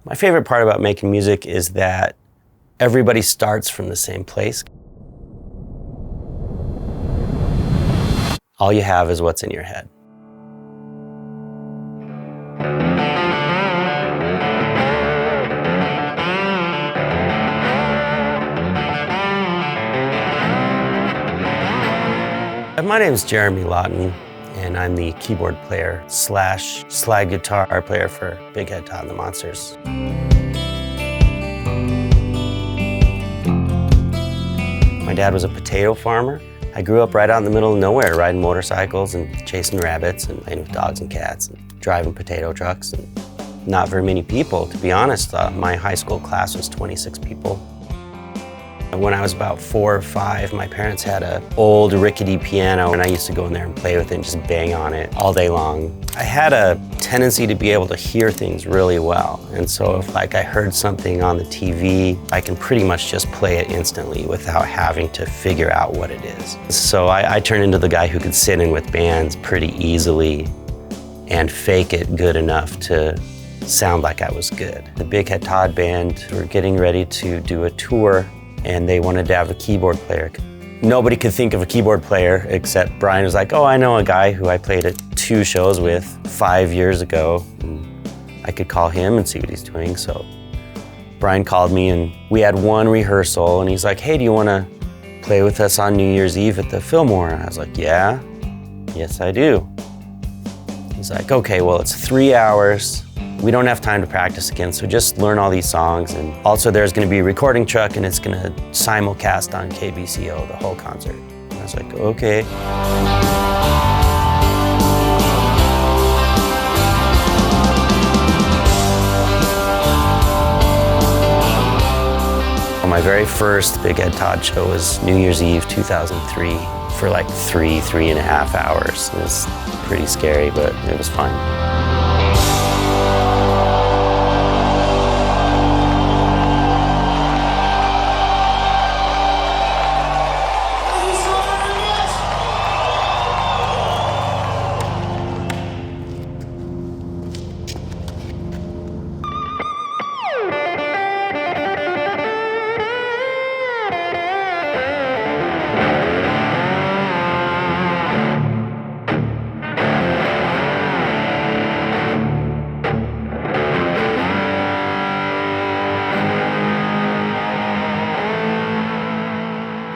My favorite part about making music is that everybody starts from the same place. All you have is what's in your head. My name is Jeremy Lawton, and I'm the keyboard player / slide guitar player for Big Head Todd and the Monsters. My dad was a potato farmer. I grew up right out in the middle of nowhere, riding motorcycles and chasing rabbits and playing with dogs and cats and driving potato trucks. And not very many people, to be honest. My high school class was 26 people. When I was about 4 or 5, my parents had an old rickety piano, and I used to go in there and play with it and just bang on it all day long. I had a tendency to be able to hear things really well, and so if I heard something on the TV, I can pretty much just play it instantly without having to figure out what it is. So I turned into the guy who could sit in with bands pretty easily and fake it good enough to sound like I was good. The Big Head Todd band were getting ready to do a tour, and they wanted to have a keyboard player. Nobody could think of a keyboard player except Brian was like, oh, I know a guy who I played at 2 shows with 5 years ago. And I could call him and see what he's doing. So Brian called me and we had one rehearsal and he's like, hey, do you want to play with us on New Year's Eve at the Fillmore? And I was like, yeah, yes, I do. He's like, okay, well, it's 3 hours. We don't have time to practice again, so just learn all these songs. And also there's gonna be a recording truck and it's gonna simulcast on KBCO, the whole concert. And I was like, okay. My very first Big Head Todd show was New Year's Eve 2003 for like 3.5 hours. It was pretty scary, but it was fun.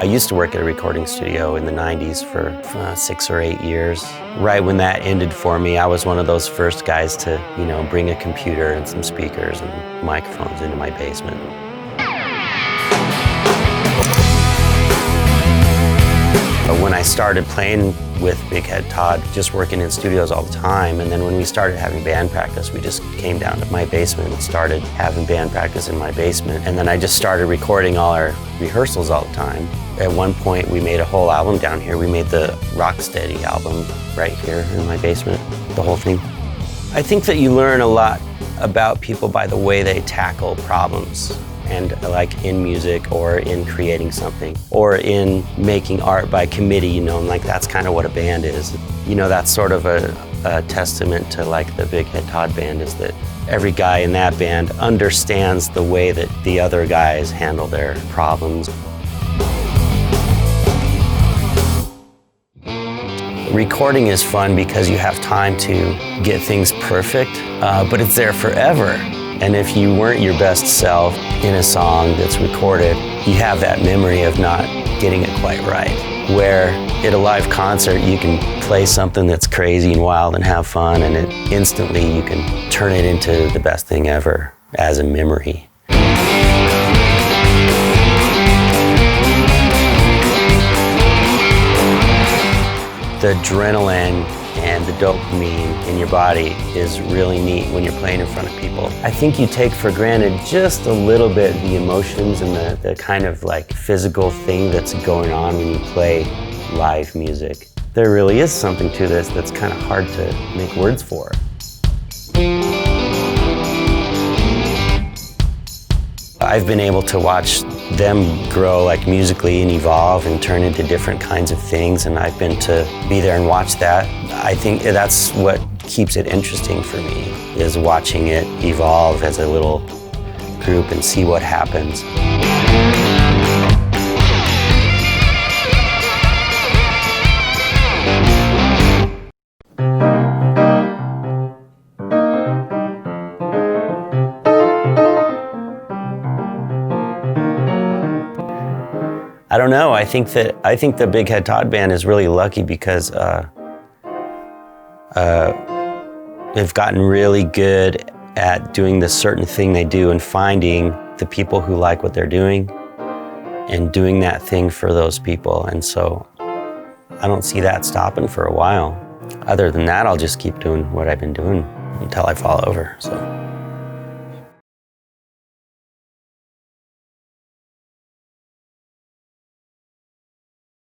I used to work at a recording studio in the 90s for 6 or 8 years. Right when that ended for me, I was one of those first guys to, bring a computer and some speakers and microphones into my basement. When I started playing with Big Head Todd, just working in studios all the time, and then when we started having band practice, we just came down to my basement and started having band practice in my basement. And then I just started recording all our rehearsals all the time. At one point, we made a whole album down here. We made the Rocksteady album right here in my basement, the whole thing. I think that you learn a lot about people by the way they tackle problems. And like in music or in creating something or in making art by committee, and that's kind of what a band is. That's sort of a testament to like the Big Head Todd band, is that every guy in that band understands the way that the other guys handle their problems. Recording is fun because you have time to get things perfect, but it's there forever. And if you weren't your best self in a song that's recorded, you have that memory of not getting it quite right. Where at a live concert, you can play something that's crazy and wild and have fun, and instantly you can turn it into the best thing ever as a memory. The adrenaline and the dopamine in your body is really neat when you're playing in front of people. I think you take for granted just a little bit the emotions and the kind of like physical thing that's going on when you play live music. There really is something to this that's kind of hard to make words for. I've been able to watch them grow like musically and evolve and turn into different kinds of things, and I've been to be there and watch that. I think that's what keeps it interesting for me, is watching it evolve as a little group and see what happens. I don't know. I think the Big Head Todd band is really lucky because they've gotten really good at doing this certain thing they do and finding the people who like what they're doing and doing that thing for those people. And so I don't see that stopping for a while. Other than that, I'll just keep doing what I've been doing until I fall over. So.